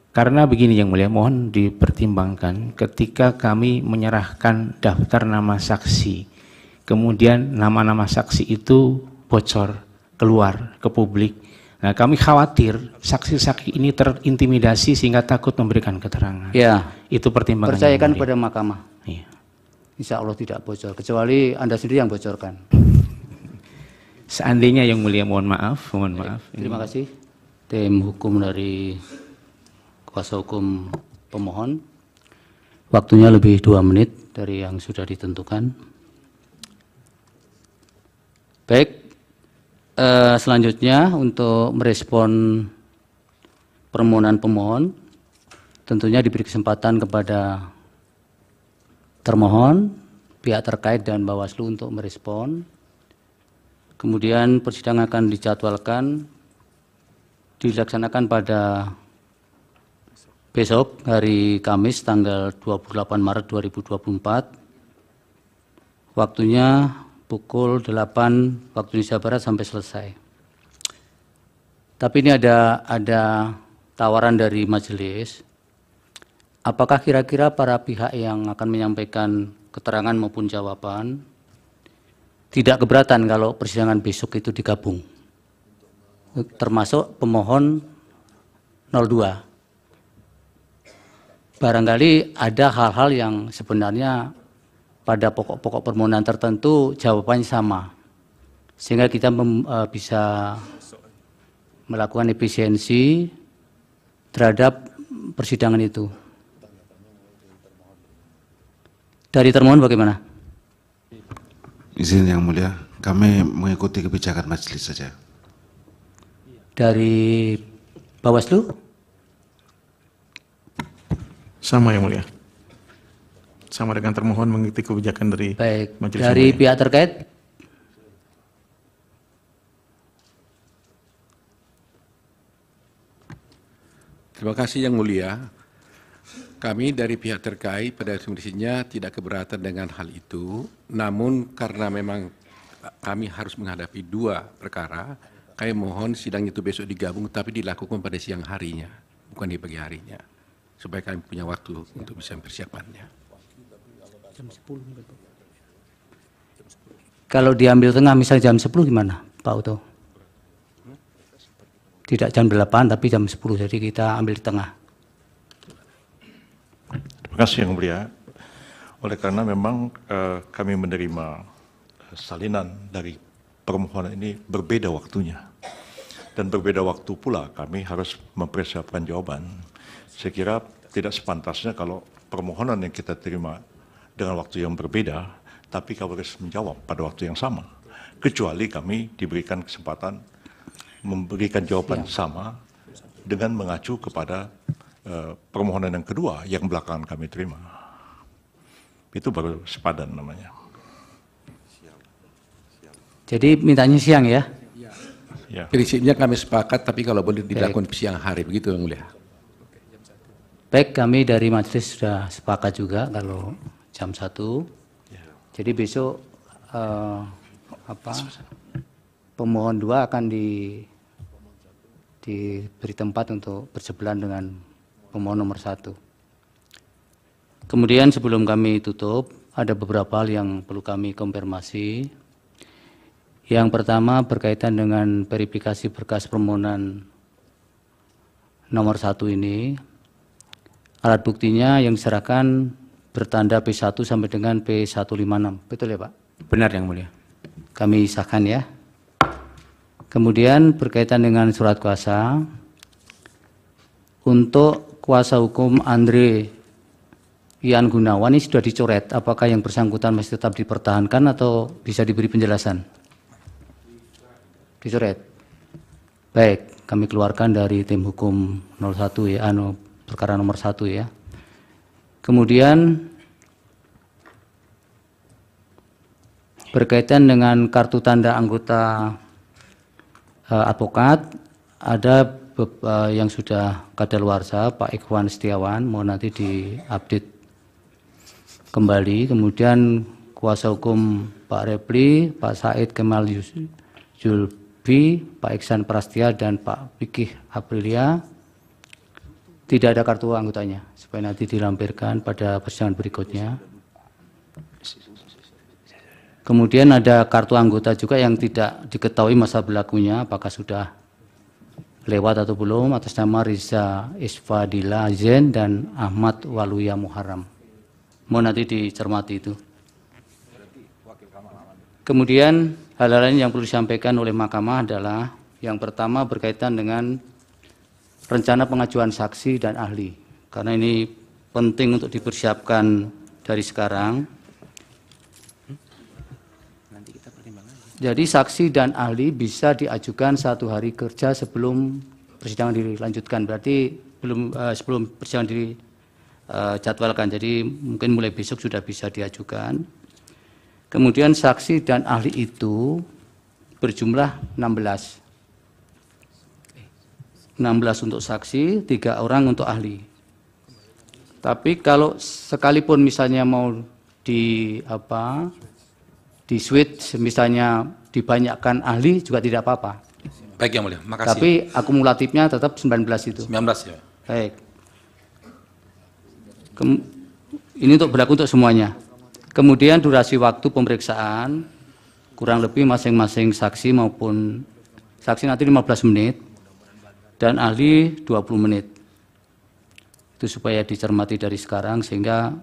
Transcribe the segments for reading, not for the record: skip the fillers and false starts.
Karena begini Yang Mulia, mohon dipertimbangkan ketika kami menyerahkan daftar nama saksi, kemudian nama-nama saksi itu bocor keluar ke publik. Nah, kami khawatir saksi-saksi ini terintimidasi sehingga takut memberikan keterangan. Ya, itu pertimbangan. percayakan pada mahkamah. Iya. Insya Allah tidak bocor, kecuali Anda sendiri yang bocorkan. Seandainya Yang Mulia, mohon maaf. Terima kasih. Tim hukum dari kuasa hukum pemohon. Waktunya lebih 2 menit dari yang sudah ditentukan. Baik, selanjutnya untuk merespon permohonan pemohon, tentunya diberi kesempatan kepada termohon, pihak terkait dan Bawaslu untuk merespon. Kemudian persidangan akan dijadwalkan dilaksanakan pada besok hari Kamis tanggal 28 Maret 2024. Waktunya pukul 8 waktu Indonesia Barat sampai selesai. Tapi ini ada tawaran dari majelis. Apakah kira-kira para pihak yang akan menyampaikan keterangan maupun jawaban tidak keberatan kalau persidangan besok itu digabung, termasuk pemohon 02. Barangkali ada hal-hal yang sebenarnya pada pokok-pokok permohonan tertentu jawabannya sama, sehingga kita bisa melakukan efisiensi terhadap persidangan itu. Dari termohon bagaimana? Izin Yang Mulia, kami mengikuti kebijakan majelis saja. Dari Bawaslu? Sama Yang Mulia. Sama dengan termohon mengikuti kebijakan dari Baik. majelis. Dari pihak terkait? Terima kasih Yang Mulia. Kami dari pihak terkait pada kondisinya tidak keberatan dengan hal itu, namun karena memang kami harus menghadapi 2 perkara, kami mohon sidang itu besok digabung tapi dilakukan pada siang harinya, bukan di pagi harinya, supaya kami punya waktu untuk bisa mempersiapkannya. Kalau diambil tengah misalnya jam 10 gimana Pak Uto? Tidak jam 8 tapi jam 10, jadi kita ambil di tengah. Terima kasih Yang Mulia. Oleh karena memang kami menerima salinan dari permohonan ini berbeda waktunya. Dan berbeda waktu pula kami harus mempersiapkan jawaban. Saya kira tidak sepantasnya kalau permohonan yang kita terima dengan waktu yang berbeda, tapi kami harus menjawab pada waktu yang sama. Kecuali kami diberikan kesempatan memberikan jawaban sama dengan mengacu kepada permohonan yang kedua yang belakangan kami terima. Itu baru sepadan namanya. Jadi mintanya siang ya? Ya. Prinsipnya kami sepakat, tapi kalau boleh dilakukan siang hari, begitu Yang Mulia. Baik, kami dari majelis sudah sepakat juga kalau jam 1. Jadi besok pemohon 2 akan diberi tempat untuk bersebelahan dengan pemohon nomor 1. Kemudian sebelum kami tutup, ada beberapa hal yang perlu kami konfirmasi. Yang pertama berkaitan dengan verifikasi berkas permohonan nomor 1 ini. Alat buktinya yang diserahkan bertanda P1 sampai dengan P156. Betul ya Pak? Benar Yang Mulia. Kami sahkan ya. Kemudian berkaitan dengan surat kuasa, untuk kuasa hukum Andre Ian Gunawan ini sudah dicoret. Apakah yang bersangkutan masih tetap dipertahankan atau bisa diberi penjelasan? Dicoret. Baik, kami keluarkan dari tim hukum 01 ya, perkara nomor 1 ya. Kemudian berkaitan dengan kartu tanda anggota advokat, ada yang sudah kadaluarsa, Pak Ikhwan Setiawan, mohon nanti diupdate kembali. Kemudian kuasa hukum Pak Repli, Pak Said Kemal Julbi, Pak Iksan Prastia, dan Pak Fikih Aprilia. Tidak ada kartu anggotanya, supaya nanti dilampirkan pada persidangan berikutnya. Kemudian ada kartu anggota juga yang tidak diketahui masa berlakunya, apakah sudah lewat atau belum, atas nama Riza Isfadila Zain dan Ahmad Waluya Muharram. Mohon nanti dicermati itu. Kemudian hal lain yang perlu disampaikan oleh mahkamah adalah yang pertama berkaitan dengan rencana pengajuan saksi dan ahli. Karena ini penting untuk dipersiapkan dari sekarang. Jadi saksi dan ahli bisa diajukan 1 hari kerja sebelum persidangan dilanjutkan. Berarti sebelum persidangan dijadwalkan. Jadi mungkin mulai besok sudah bisa diajukan. Kemudian saksi dan ahli itu berjumlah 16. 16 untuk saksi, 3 orang untuk ahli. Tapi kalau sekalipun misalnya mau di switch, misalnya dibanyakkan ahli juga tidak apa-apa. Baik Yang Mulia, makasih. Tapi akumulatifnya tetap 19 itu. 19 ya. Baik. Ini berlaku untuk semuanya. Kemudian durasi waktu pemeriksaan kurang lebih masing-masing saksi maupun saksi nanti 15 menit dan ahli 20 menit. Itu supaya dicermati dari sekarang sehingga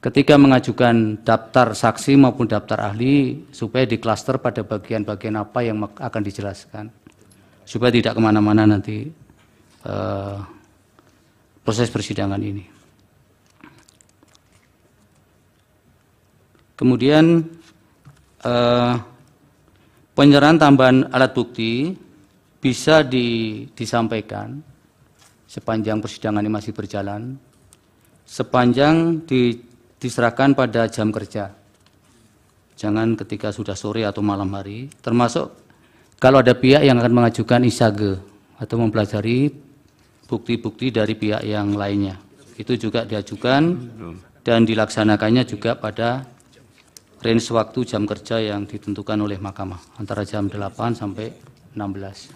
ketika mengajukan daftar saksi maupun daftar ahli supaya diklaster pada bagian-bagian apa yang akan dijelaskan. Supaya tidak kemana-mana nanti proses persidangan ini. Kemudian penyerahan tambahan alat bukti bisa disampaikan sepanjang persidangan ini masih berjalan, sepanjang diserahkan pada jam kerja. Jangan ketika sudah sore atau malam hari, termasuk kalau ada pihak yang akan mengajukan isage atau mempelajari bukti-bukti dari pihak yang lainnya. Itu juga diajukan dan dilaksanakannya juga pada range waktu jam kerja yang ditentukan oleh mahkamah antara jam 8 sampai 16.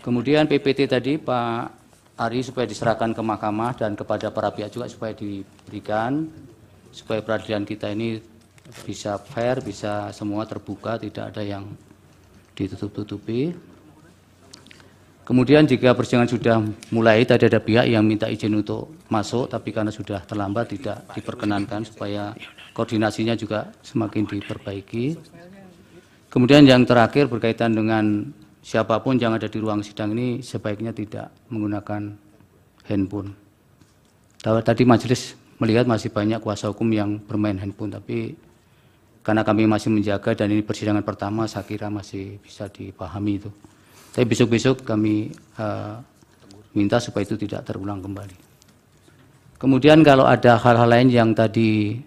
Kemudian PPT tadi Pak Ari supaya diserahkan ke mahkamah dan kepada para pihak juga supaya diberikan supaya peradilan kita ini bisa fair, bisa semua terbuka, tidak ada yang ditutup-tutupi. Kemudian jika persidangan sudah mulai, tadi ada pihak yang minta izin untuk masuk, tapi karena sudah terlambat tidak diperkenankan supaya koordinasinya juga semakin diperbaiki. Kemudian yang terakhir berkaitan dengan siapapun yang ada di ruang sidang ini sebaiknya tidak menggunakan handphone. Tadi majelis melihat masih banyak kuasa hukum yang bermain handphone, tapi karena kami masih menjaga dan ini persidangan pertama, saya kira masih bisa dipahami itu. Tapi besok-besok kami minta supaya itu tidak terulang kembali. Kemudian kalau ada hal-hal lain yang tadi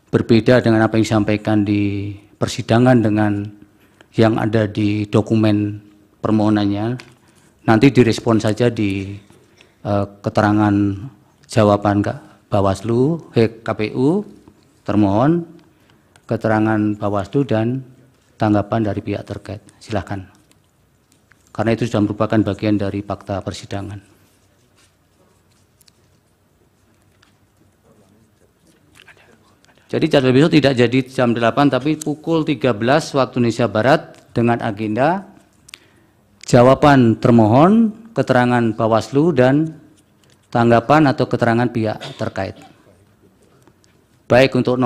berbeda dengan apa yang disampaikan di persidangan dengan yang ada di dokumen permohonannya, nanti direspon saja di keterangan jawaban Bawaslu, KPU, termohon, keterangan Bawaslu dan tanggapan dari pihak terkait. Silakan. Karena itu sudah merupakan bagian dari fakta persidangan. Jadi jadwal besok tidak jadi jam 8 tapi pukul 13 waktu Indonesia Barat dengan agenda jawaban termohon, keterangan Bawaslu dan tanggapan atau keterangan pihak terkait. Baik untuk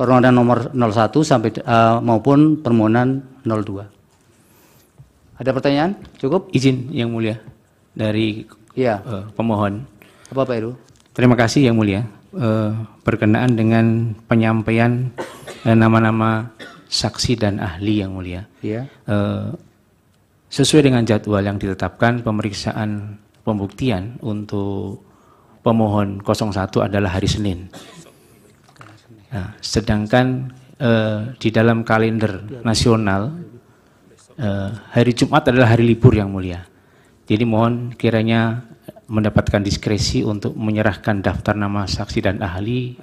permohonan nomor 01 sampai maupun permohonan 02. Ada pertanyaan? Cukup? Izin Yang Mulia dari pemohon. Apa Pak Heru? Terima kasih Yang Mulia. Berkenaan dengan penyampaian nama-nama saksi dan ahli Yang Mulia. Iya. Sesuai dengan jadwal yang ditetapkan, pemeriksaan pembuktian untuk pemohon 01 adalah hari Senin. Nah, sedangkan di dalam kalender nasional hari Jumat adalah hari libur Yang Mulia. Jadi mohon kiranya mendapatkan diskresi untuk menyerahkan daftar nama saksi dan ahli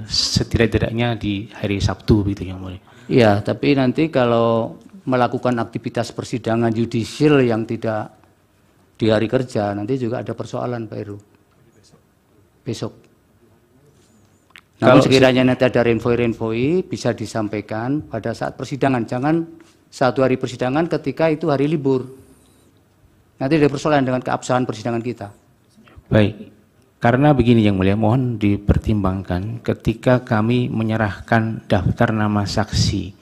setidak-tidaknya di hari Sabtu begitu Yang Mulia. Iya, tapi nanti kalau melakukan aktivitas persidangan yudisial yang tidak di hari kerja, nanti juga ada persoalan Pak Heru. Besok. Namun sekiranya nanti ada renvoi bisa disampaikan pada saat persidangan, jangan satu hari persidangan ketika itu hari libur. Nanti ada persoalan dengan keabsahan persidangan kita. Baik, karena begini Yang Mulia, mohon dipertimbangkan ketika kami menyerahkan daftar nama saksi,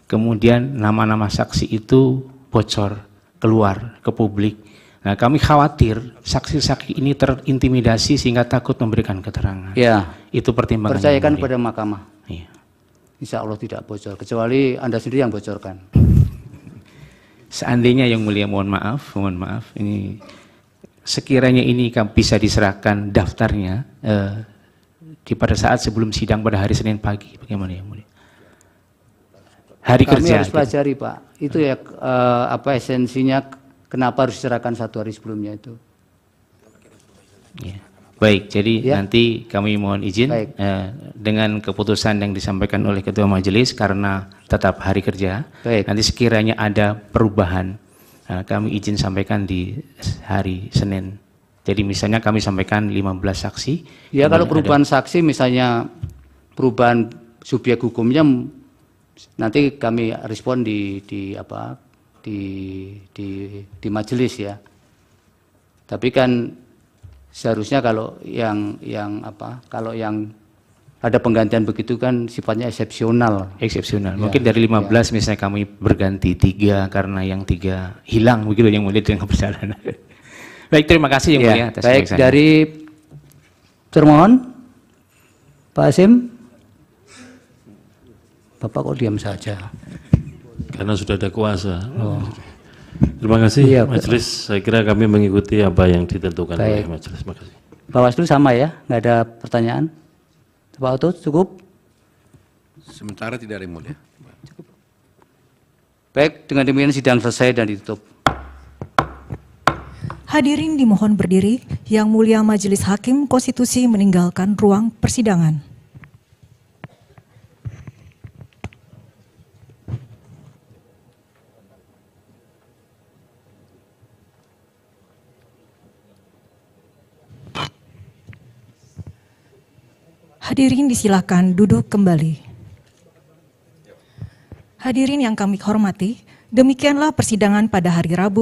kemudian nama-nama saksi itu bocor keluar ke publik. Nah, kami khawatir saksi-saksi ini terintimidasi sehingga takut memberikan keterangan. Ya, itu pertimbangan. Percayakan pada mahkamah. Iya. Insya Allah tidak bocor, kecuali Anda sendiri yang bocorkan. Seandainya Yang Mulia, mohon maaf, ini sekiranya ini bisa diserahkan daftarnya pada saat sebelum sidang pada hari Senin pagi, bagaimana Yang Mulia? Hari Kami kerja. harus pelajari Pak, itu ya apa esensinya, kenapa harus diserahkan satu hari sebelumnya itu. Ya. Baik, jadi Ya. nanti kami mohon izin Baik. dengan keputusan yang disampaikan oleh Ketua Majelis karena tetap hari kerja. Baik. Nanti sekiranya ada perubahan, kami izin sampaikan di hari Senin. Jadi misalnya kami sampaikan 15 saksi. Ya, kalau kemudian perubahan saksi misalnya perubahan subjek hukumnya, nanti kami respon di majelis ya. Tapi kan seharusnya kalau yang ada penggantian begitu kan sifatnya eksepsional. eksepsional. Ya, Mungkin dari 15 misalnya kami berganti 3 karena yang 3 hilang begitu Yang Mulia dengan perjalanan. Baik, terima kasih Yang Mulia atas baik, pemeriksaan. dari termohon Pak Hasim. Bapak kok diam saja? Karena sudah ada kuasa. Terima kasih Iya, Majelis. Saya kira kami mengikuti apa yang ditentukan Baik. oleh Majelis. Terima kasih. Bawaslu sama ya, nggak ada pertanyaan? Pak Oto cukup? Sementara tidak ada yang mulia. Baik, dengan demikian sidang selesai dan ditutup. Hadirin dimohon berdiri. Yang Mulia Majelis Hakim Konstitusi meninggalkan ruang persidangan. Hadirin disilakan duduk kembali. Hadirin yang kami hormati, demikianlah persidangan pada hari Rabu